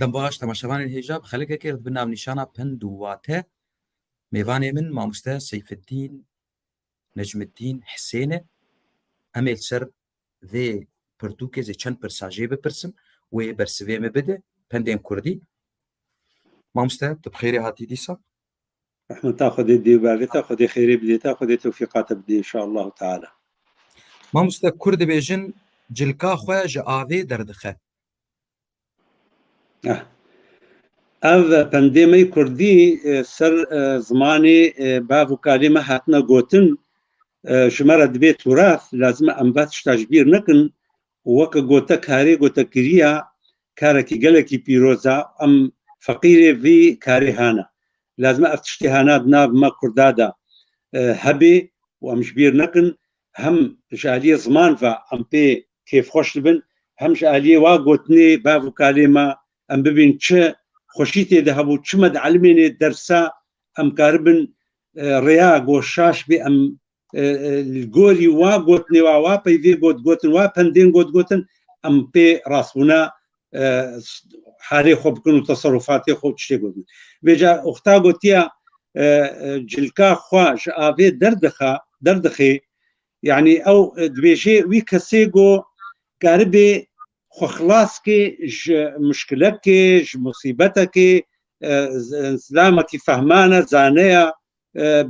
دەم باش تەماشەوانی هێژا خەلکێکێک بە ناونیشانە پند و واتە میوانێ من مامۆستا سەیفالدین نەجمدین حسێنە ئەمێ سەر vê pirtûkê çend pirsajê bipirsim wê bersivê me bide pendên Kurdî. Mamoste tu bi xêrê hatî dîsa? رحمتا خودê dêbarîta Xwedê xêrê bidêta Xwedê tewfîqat bidê inşallah teala. Mamoste Kurd dibêjin cilka xwe ji avê derdixe. Ev pendêmey Kurdî ser zimanê bav û kalê me hatine gotin ji me re dibe tûras lazim e em vet tişta ji bîr nekin û weke gote karê gotekiriya karekî gelekî pîroz e em feqîrê vî karê hene. Lazim e ev tiştê hena di nav me Kurda de hebe û em ji bîr nekin hem ji aliyê ziman ve em pê kêfxweş dibin hem ji aliyê wa gotinê bav û kalê me em bibîn çi xweşî têde hebû çi me di elimênê dersa em karibin rêya goşaş bê em gorî wa gotinê wa peyvê gotin wa pendên gotin em pê rastbûna halê xwe bikin û teserrufatê xwe tiştê gotin. Vêca oxta gotiya cilka xwe ji avê derdixe yani ew dibêje wî kesê got karibê xwe xilas kê ji muşkilekê ji musîbetekê zilamekî fehmane zaneya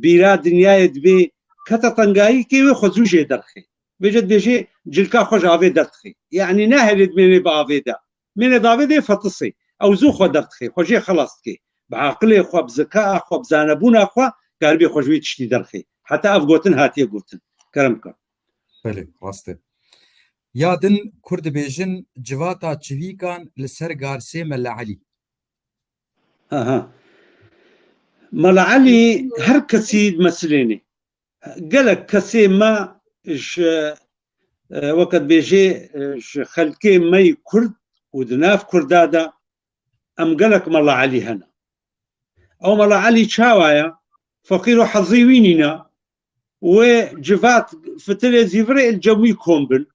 bîra dinyayê dibê kete tengayîkê wê xwe zû jê derxe. Vêce dibêje cilka xwe ji avê derdixe. Yani nahêle dimêne bi avê de. Mêne di avê de fetisê. Ew zû xwe derdixe. Xwe jê xilas dike. Bi aqilê xwe, bi zekaya xwe, bi zanebûna xwe karibê xwe ji wî tiştî derxe. Heta ev gotin hatiye gotin. Kerem bike. Belê, rast e. Ya din Kurd dibêjin civata çivîkan li ser garsê Mele Elî. Mele Elî her kesî meselêne. Gelek kesê me ji weke dibêje ji xelkê me Kurd û di nav Kurda de em gelek Mele Elî hene. Ew Mele Elî çawa ye? Feqîr û hezî wî nîne wê civat fitilê zîvirê il cemwî kom bin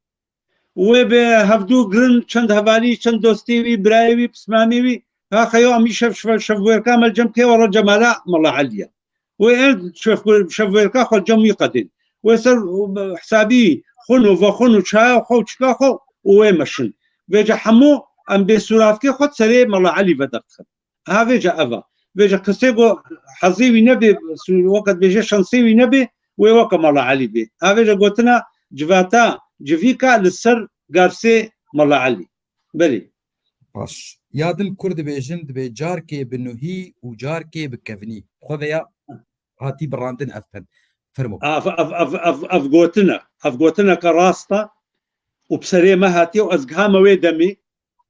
wê bi hevdû girin çend hevalî çend dostê wî birayê wî pismamê wî haxeyo em îşev şevwêrka me cem kê were cemala Mele Elî ye. Wê şevwêrka xwe cem wî qedin. Wê ser hesabî xun û vexun û çaya xwe û çika xwe û wê meşin. Vêce hemû em bêsuravkê xwe serê Mele Elî vederdixin. Ha vêce ev e. Vêce kesê got hezî wî nebe weke dibêje şansê wî nebe wê weke Mele Elî bê. Ha vêce gotina civata civîka li ser garsê Mele Elî. Belê. Baş. Ya din Kurd dibêjin dibê carkê bi nûhî û carkê bi kevnî. Xwe veya hatî birandin ev pend. Firmo. Ev gotina. Ev gotineke rast e û bi serê me hatiye û ez gihame wê demê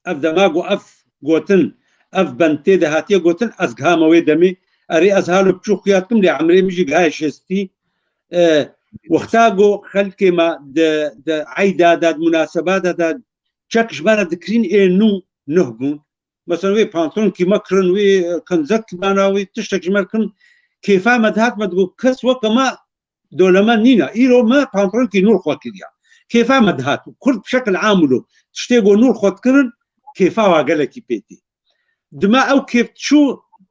ev dema got ev gotin ev bend tê de hatiye gotin ez gihame wê demê erê ez hal û piçû xuyat kim lê emirê min jî gihaye şestî wexta got xelkê me di eyda de di münasebata de çek ji me re dikirîn ê nû nuh bûn. Mesela wê pantolonkî me kirin wê qinzekî bana wê tiştek ji me kirin kêfa me dihat me digot kes weke me dolemen nîne îro me pantolonkî nûr xwe kiriye. Kêfa me dihat Kurd bi şekil am û tiştê got nûr xwe dikirin kêfa wa gelekî pê tê. Di me ew kêf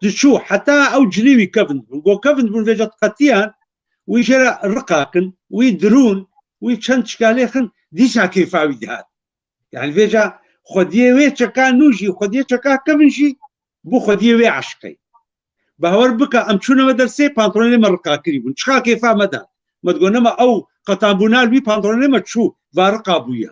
diçû heta ew cilî wî kevin bûn. Got kevin bûn vêce qetiyan wî jê re riqakin wî dirûn wî çend çikalê xin dîsa kêfa wî dihat. Yani vêce xwediyê wê çeka nû jî xwediyê çeka kevin jî bû xwediyê wê eşqey. Bawer bike em çûne me dersê pantolonê me riqakirî bûn. Çiqa kêfa me da. Me digot nema ew qetanbûna wî pantolonê me çû va riqa bûye.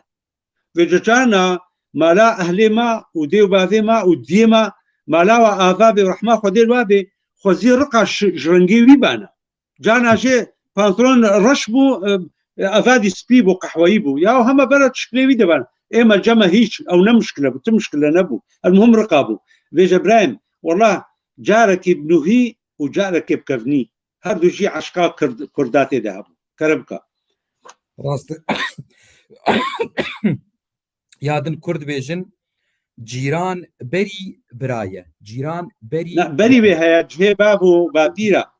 Vêce carna mala ehlê me û dê û bavê me û diyê me mala we ava bê rehma Xwedê li we bê xwezî riqa ji rengê wî bane. Carna jê pantolon reş bû evadî spî bû qehweyî bû ya heme bere tişkilê wî de bane. Ême ceme hiç ew ne muşkile bû ti muşkile nebû. Elmuhim riqa bû. Vêce birayem wallah carekî bi nûhî û carekê bi kevnî her du jî eşqa Kurda tê de hebû. Kere bike. Rast e. Ya din Kurd dibêjin cîran berî biraye. Cîran berî berî wê heye cihê bav û bapîra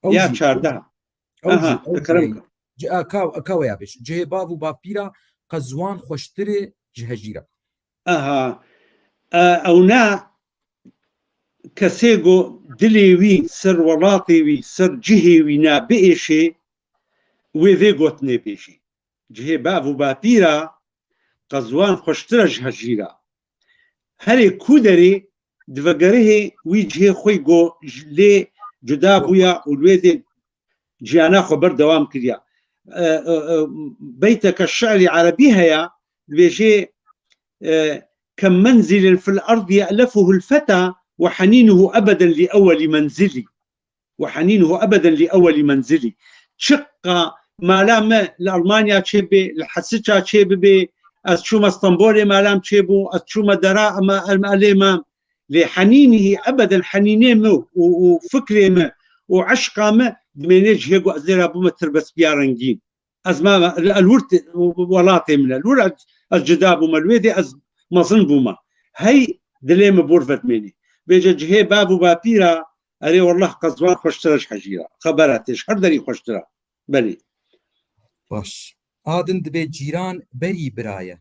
ya çardeha. Ka ya bêj. Cihê bav û bapîra qe ziwan xweştirê ji hejîra. Ew ne کەسێگۆ دلێوی سەر وڵاتێوی سەر جهێوی نابئێشێ وێ vê gotinê pêşî cihê bav û bapîra qezwan xweştir e ji hejîra herê ku derê divegerihê wî cihê xwe got lê cuda bûya û wê dê ciyana xwe berdewam kiriya beyteke şeirî erebî heya dibêje كمنزل في الأرض يألفه الفتى وحنينه أبدا لأول منزلي وحنينه أبدا لأول منزلي شقة ما لام لألمانيا تشيبي الحسيتشا تشيبي أتشوم اسطنبول ما لام تشيبو أتشوم دراء ما الأليما لحنينه أبدا حنينه وفكره وعشقه ما دمينيج هيقو أزير أبو متربس بيارنجين أزما الورد ولاتي من الورد الجداب ومالويدي مەزن بوومە هەی دلێمە بۆرفەت مێنی بێجە جهێ باب و باپیرە ئەرێ وەڵڵاه قەزوان خۆشترەش حەژیرە خەبەرە تێش هەر دەری خۆشترە بەلی باش ئادن دەبێ جیران بەری برایە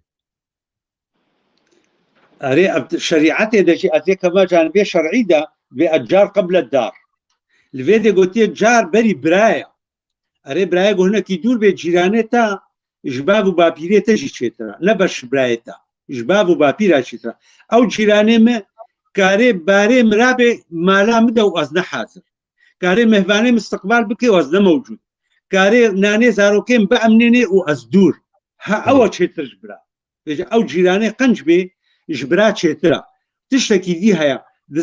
ئەرێ شەریعەتێ دەژی ئەتێکەمە جانبێ شەرعیدا بێ ئەجار قبل الدار لەوێ دێگوتێ جار بەری برایە ئەرێ برایە گۆهنەکی دوور بێ جیرانێ تا ژ باب و باپیرێ تەژی چێترە نە بەش برایەتە جباب و باپیرا چیترا او جیرانه ما کاری باره مرابه مالا مده و از نه حاضر کاری مهوانه مستقبال بکه و از نه موجود کاری نانه زاروکیم با امنینه و از دور ها او چیتر جبرا او جیرانه قنج به جبرا چیترا تشتکی دی هیا ده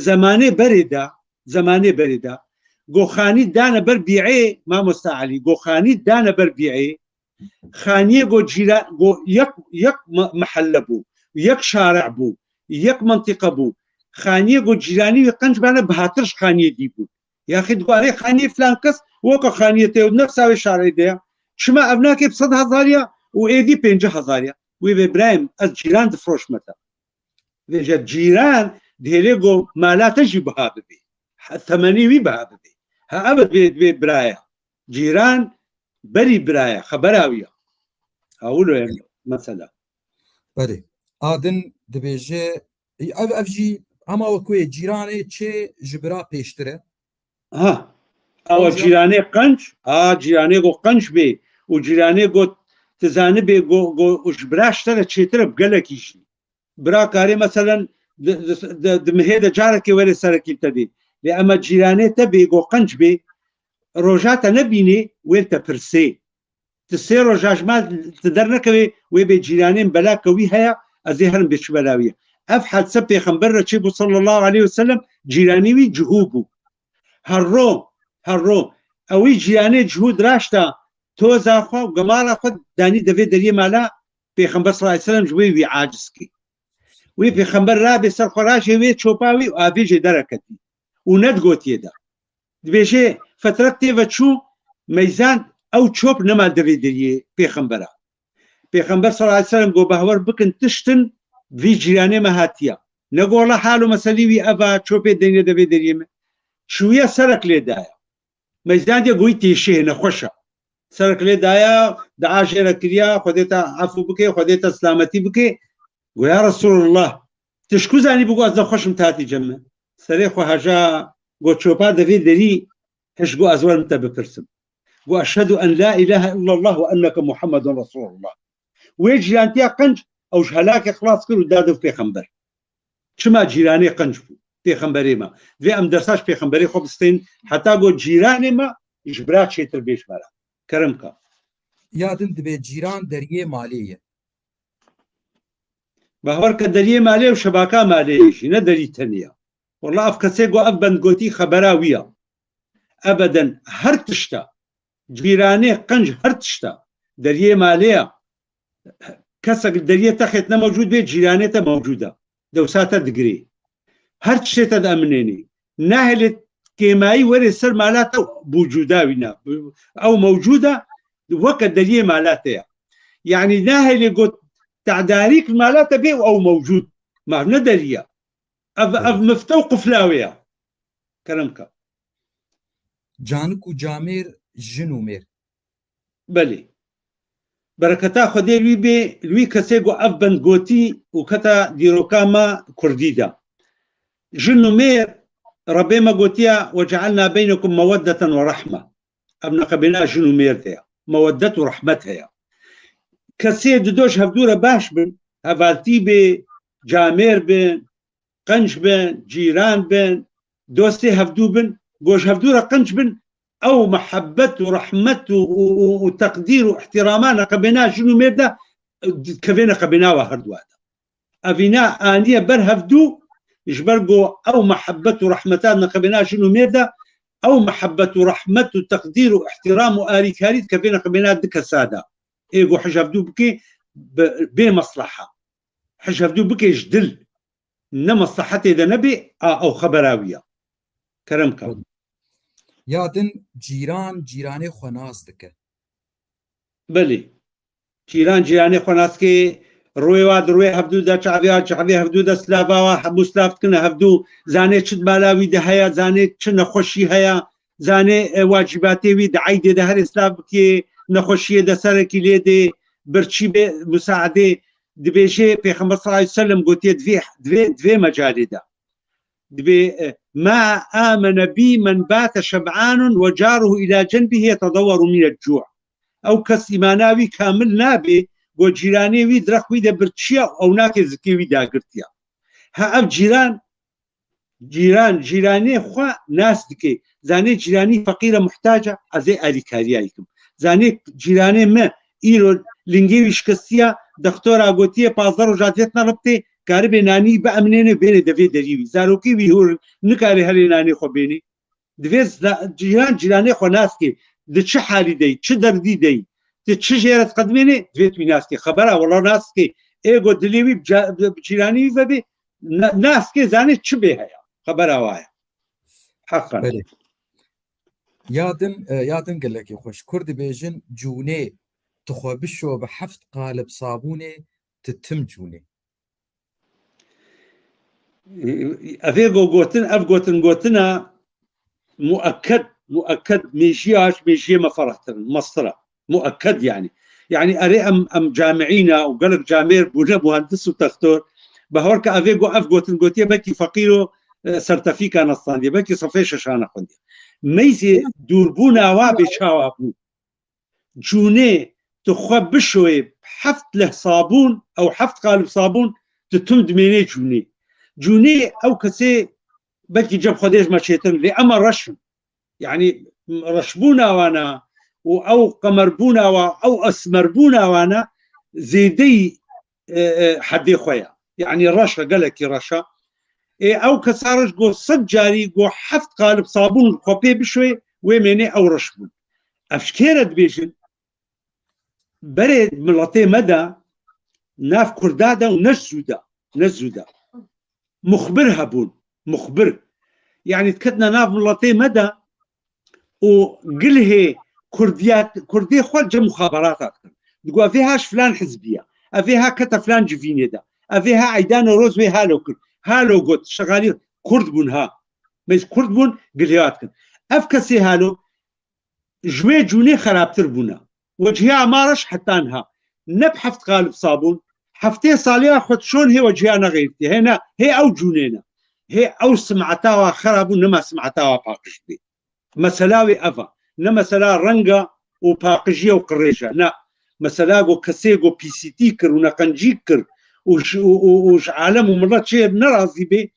زمانه بریده گوخانی دانه بر بیعه ما مستعلی گوخانی دانه بر بیعه خانیه گو جیران گو یک محل بو یک شارع بو یک منطقه بو خانیه گو جیرانی و قنج بانه بهاترش خانیه دی بو یا خید گو اره خانیه فلان کس وکا خانیه تیو نفساوی شارعی دیا شما ابناکی بصد هزاریا و ایدی 50,000 وی ببرایم از جیران دفروش متا ویجا جیران دیره گو مالاتا جی بها ببی ثمانی وی بها ببی ها ابد بی برایا جیران بری برایا خبراویه هاولو يعني مثلا بله آدن دبیجه اف جی اما وکوی جیرانه چه جبرا پیشتره ها او جیرانه قنج جیرانه گو قنج بی و جیرانه گو تزانه بی گو جبراشتره چیتره بگلکیشی برا کاری مثلا دمهیده جارکی ولی سرکی تدی لی اما جیرانه تبی گو قنج بی روجاتا نبینی ویلتا پرسی تسێ ڕۆژاژمات دەرنەکەوێ وێ بێ جیرانێن بەلاکەوی هەیە ئەزێ هەرم بێ بەلاویە ئەف حادسە پێغەمبەر چی بوو صلی الله عليه وسلم جیرانیوی جهود بوو هەڕۆ ئەوەی جیرانێ جهود راشتا تۆزاخوا و گەماڵا خۆت دانی دەبێت دەریێ مالا پێغەمبەر صلی الله عليه وسلم ژوێ وی عاجزکی وی پێغەمبەر رابێ سەر خۆراشێ وێ چۆپاوی و ئاڤێژێ دەرەکەتی و نەتگۆتیێدا دبێژێ فترەت تێڤە چوو مەیزان او چوب نما دوی دریه پیغمبر صلی الله علیه وسلم گو بهور بکن تشتن وی جیرانه مهاتیا نگو الله حالو مسئلی وی ابا چوب دینه دوی دریه شویه سرک لیدایا میزان دی گوی تیشه نخوشه سرک لیدایا دعاشه رکریا خودتا عفو بکه خودتا سلامتی بکه گو یا رسول الله تشکو زانی بگو از خوشم تاتی جمع سری خو هجا گو چوبا دوی دری هشگو ازوار متا بپرسم وأشهد أن لا إله إلا الله وأنك محمد رسول الله ويجيرانتيا قنج أو جهلاك خلاص كل دادو في خنبر شما جيراني قنج في خنبري ما في أم درساش في خنبري خبستين حتى قو جيراني ما إجبرات شيء تربيش مرا كرمك يادن دبي جيران دريه مالية بهورك دريه مالية وشباكة مالية شيء ندري تانية والله أفكسي قو أبن قوتي خبراوية أبدا هرتشتا جیرانه قنج هرتشتا دریه مالیه کسا دریه تخت نموجود به جیرانه تا موجوده دوساتا دگری هرتشتا تا امنینی نهلت کیمایی وری سر مالاتا بوجوده وینا او موجوده وقت دریه مالاتا يعني نهلي قلت تعداريك مالاتا بيه او موجود ما ندريه اف مفتوق فلاويه كلامك جانك وجامير جنومير بله بركتا خدي لوي كسيغو افبن غوتي وكتا ديروكاما كرديدا جنومير ربي ما قوتيا وجعلنا بينكم مودة ورحمة ابن قبنا جنو ميرتها مودة ورحمتها كسي دوش هفدورة باش بن هفالتي بي جامير بن قنج بن جيران بن دوستي هفدو بن قوش هفدورة قنج بن او محبة ورحمة وتقدير واحترامان قبنا جنو ميردا كفينا قبنا وهردوادا افينا انية بر هفدو يجبرقو او محبة ورحمتان قبنا جنو ميردا او محبة ورحمة وتقدير واحترام وآلي كاريت كفينا قبنا دك السادة ايقو حجابدو بكي بمصلحة حجابدو بكي جدل إن مصلحتي إذا نبي أو خبراوية كرمك یادن جیرانی خوناز دکه بلي جيراني خوناسكي روي واد روي هفدو دا شعبي هفدو دا سلافا مسلاف كنا هفدو زاني تشد مالاوي دا هيا زاني تشد نخوشي هيا زاني واجباتي وي دا عيدي دا هر اسلاف بكي نخوشي دا سركي ليدي برشي مساعدة دبيجي في 15 سلم قلت دوي مجال دا دبي ما آمن بي من بات شبعان وجاره إلى جنبه يتضور من الجوع أو كس إيماناوي كامل نابي بو جيراني وي درخوي دا برتشيا أو ناكي زكي وي دا قرتيا ها أب جيراني خوا ناس دكي زاني جيراني فقيرة محتاجة أزي آلي كاريايكم زاني جيراني ما إيرو لنجيوي شكستيا دكتورا قوتيه 15 وجاتيتنا ربطي كاربي ناني بأمنيني بيني دفي دريوي زاروكي ويهور نكاري هالي ناني خو بيني دفيز جيراني خو ناسكي دي تش حالي دي تش دردي دي تش جيرت قدميني دفيت وي ناسكي خبرها والله ناسكي ايقو دليوي بجيراني فبي ناسكي زاني تش بيها خبرها وايا حقا یادن قال لك يا خوش كرد بيجن جوني تخو بشو بحفت قالب صابوني تتم جوني افيغو قوتنا مؤكد ميجي ما فرحتن مسطرة مؤكد يعني اري ام جامعينا وقالك جامير بونا مهندس وتختور بهورك افيغو قوتيه بكي فقيرو سرتفيكا نصاندي بكي صفيش شانا خندي ميزي دوربونا وابي شاوابو جوني تخو بشوي حفت له صابون او حفت قالب صابون تتم دميني جوني او كسي بكي جاب خديج ماشيتن لي اما رشم يعني رشبونا وانا او قمربونا او اسمربونا وانا زيدي حدي خويا يعني رشا قالك رشا او كسارج جو صجاري جو حفت قالب صابون خوبي بشوي ويميني او رشبون افشكيرت بيجن برد ملطي مدى ناف كردادا ونزودا مخبرها بون مخبر يعني تكتنا ناف ملطي مدى وقله كردي خرج مخابرات اكثر تقول فيهاش فلان حزبيه افيها كتا فلان جفيني دا افيها عيدان روزوي هالو قلت شغالين كرد بون ها مش كرد بون قلياتكن افكسي هالو جوي جوني خرابتر بونا وجهها مارش حتى انها نبحث قالب صابون حفتي صالية خد شون هي وجهها نغيرتي هنا هي او جونينا هي او سمعتها خراب نما سمعتها باقش بي مسلاوي افا نما سلا رنقا وباقجيه وقريشه لا مسلاغو كسيغو بي سي تي كر ونقنجي كر وش عالم ومرات شيء نرازي بي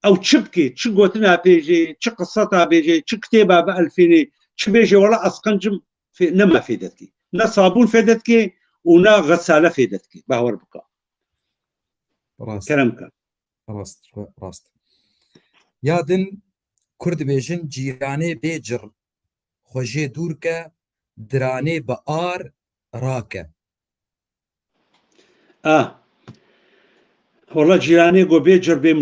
او تشبكي تشقوتنا بيجي تشقصتها بيجي تشكتيبها بألفيني تشبيجي ولا اسقنجم في نما فيدتكي نا صابون فيدتكي ونا غسالة فيدتكي باور بكا كرمك راست يادن كرد بيجن جيراني بيجر خوجي دوركا دراني بآر راكا والله جيراني قو بيجر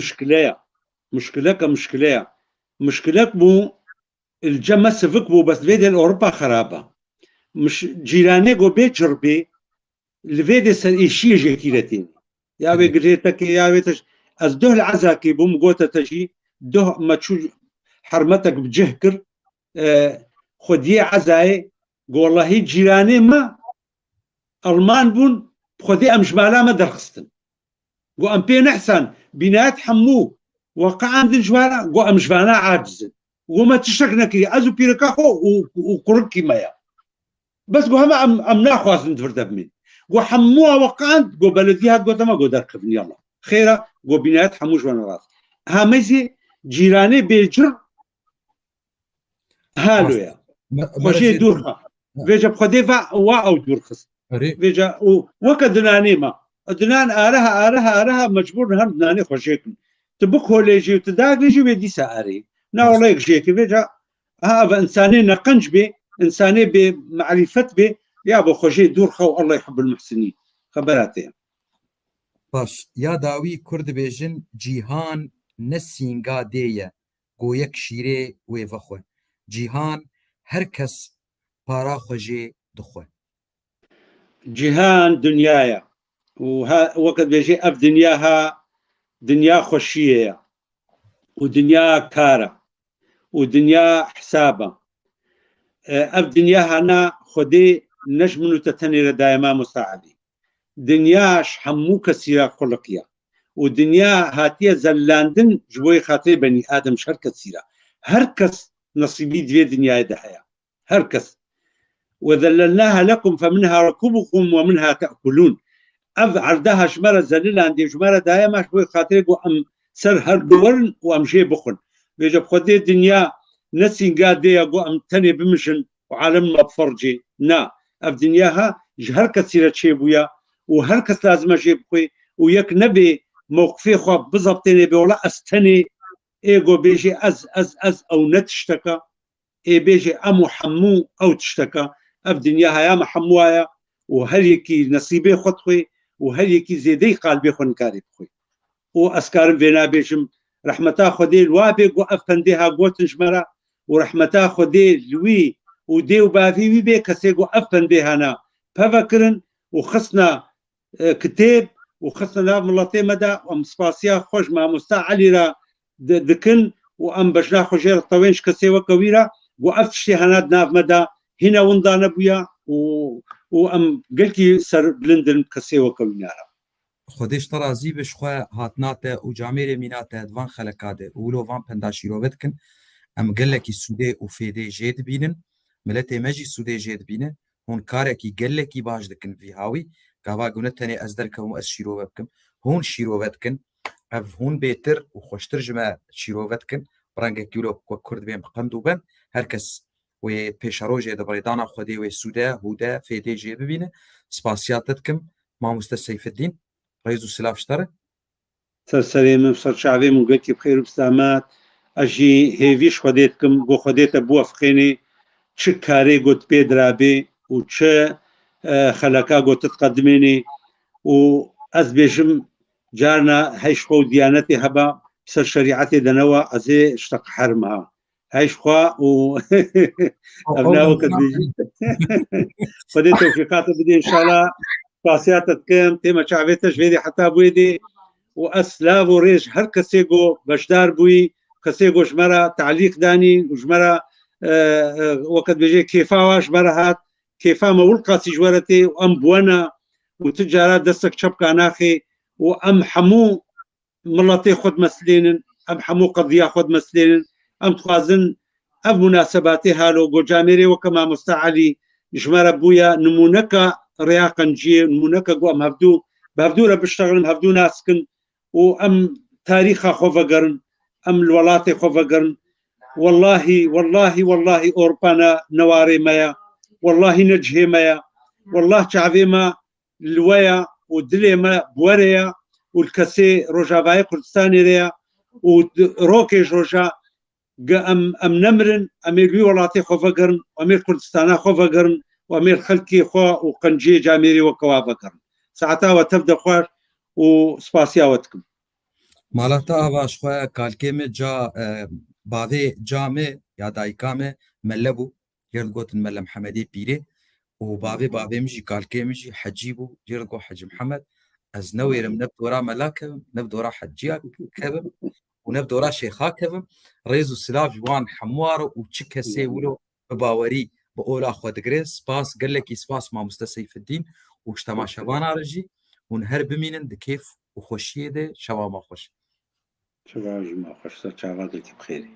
مشكلة بو الجمع سفك بو بس فيدي الأوروبا خرابة مش جيراني قو بيجر بي الفيدي سنئيشي جيكيلتين يا بي قريتك يا بيتش از ده العزاكي بوم قوتا تجي ده ما تشو حرمتك بجهكر خدي عزاي قو والله جيراني ما ألمان بون خدي أمش بالا ما درخستن قو أم بين أحسن بنات حمو واقعا دجوارە گۆ ئەم ژوانە عاجزن وما تشتك نكري ازو بيركاخو وقركي مايا بس جو هما ام ناخذ نتفرد من جو حموها وقعا جو بلديها جو تما جو دركبني يلا خيره جو بنايات حموش وانا راس هامزي جيراني بيجر هالو يا خوشي دورها فيجا بخديفا وا او دورخس فيجا وكدناني ما دنان ارها مجبور هم دناني خوشيكم تبك هو ليجي وتداق ليجي بيدي ساري نا والله يكشيك فيجا ها انساني نقنج بي انساني بمعرفه بي يا ابو خوشي دورخه والله يحب المحسنين خبراتي باش يا داوي كرد بيجن جيهان نسينغا ديه گويك شيري ويفخو جيهان هركس بارا خوجي دخو جيهان دنيايا وقت بيجي اف دنياها دنيا خوشيه ودنيا كاره ودنيا حسابه اف دنياها انا خدي نجم تتني دائما مساعدي دنياش حمو كثيرة خلقية ودنيا هاتية زلاندن جوي خاطر بني آدم شر كثيرة هركس نصيبي دي دنيا دحيا هركس وذللناها لكم فمنها ركوبكم ومنها تأكلون أف عردها شمرة زليلة عندي شمرة دائما شوي خاطر أم سر هردورن وأمشي بخن بيجب خدي دنيا نسين قادي أم تاني بمشن وعالم ما بفرجي نا أف دنياها جهر كثيرة شيبويا وهركس لازم اجيب خوي وياك نبي موقفي خو بزبطني بولا استني ايجو بيجي از او نتشتكى اي بيجي امو حمو او تشتكى اف دنياها يا محموايا وهل يكي نصيبي خد خوي وهل يكي زيدي قلبي خو نكاري خوي واسكار بينا بيجم رحمتا خدي الوابي وقف فنديها قوتن شمرا ورحمتا خدي لوي ودي وبافي وي بي كسي وقف فنديها انا ففكرن وخصنا كتاب وخصنا لا ملطي مدى ومسباسيا خوش مع مستعلي را دكن وام بجنا خوجير الطوينش كسيوة كويرة وقفتشتي هناد ناف مدى هنا ونضانا بويا وام قلتي سر بلندن كسيوة كوينارا خودش ترازی بش خو هاتناته و جامعه میناته دوان خلکاده ولو وان پنداشیروت کن ام گلکی سوده و فیده جید بینن ملت مجی سوده جید بینه هون کارکی گلکی باش دکن وی هاوی گاوا گونتنی از درکم از شیروت کم هون شیروت کن اف هون بهتر و خوشتر جمع شیروت کن برانگ کیلو کو کرد بیم قندوبن هرکس و پیشروجه دبریدانا خودی و سوده هوده فیده جید بینه سپاسیاتت کم ما سيف الدين رئيس السلاف اشترى سرسري من صار شعبي من قلت بخير وبسلامات اجي هيفيش خديتكم بو خديت ابو فخيني تشكاري قلت بيدرابي وتش خلكا قلت تقدميني واز بيجم جارنا هيش خو ديانتي هبا بسر شريعتي دنوا ازي اشتق حرمها هيش خوا و ابناء وقت بيجي خديت توفيقات بدي ان شاء الله قاسيات كم تيما شعبيتش فيدي حتى بويدي واسلاف وريش هر كسيغو بشدار بوي كسيغو شمرا تعليق داني وشمرا وقت بيجي كيفا وشمرا هات كيفا ما ولقاسي جوارتي وام بوانا وتجارات دستك شبكة ناخي وام حمو ملطي خد مسلين ام حمو قضية خد مسلين ام توازن ام مناسباتي هالو قو جاميري وكما مستعلي جمرا بويا نمونكا رياقا جي نمونكا قو ام هفدو بهفدو را بشتغل هفدو ناسكن وام تاريخا خوفقرن ام الولاتي خوفقرن والله والله والله اوربانا نواري مايا والله نجهي مايا والله شعبي ما الويا ودلي ما بوريا والكسي روجا باي كردستاني ريا وروكي روجا ام نمرن امير ولاتي خوفقرن وامير كردستانا خوفقرن وامير خلكي خو وقنجي جاميري وكوافقرن ساعتها وتبدا خوار وسباسياوتكم مالتا باش خو كالكيم جا باوي جامع يا دايكامه ملبو يرغوت مل محمدي بيري وباوي مجي كالكيم مجي حجيبو يرغو حج محمد از نويرم نبدورا ملاك نبدورا حجيا كبم ونبدورا شيخا كبم ريزو سلاف جوان حموار وتشكسي ولو باوري بقولا خو دغري سباس قال لك سباس ما مستسيف الدين واجتماع شبان رجي ونهرب منن دكيف وخوشيه ده شوا ما خوش چاواژمە خۆشتە چاواتێکی بخێری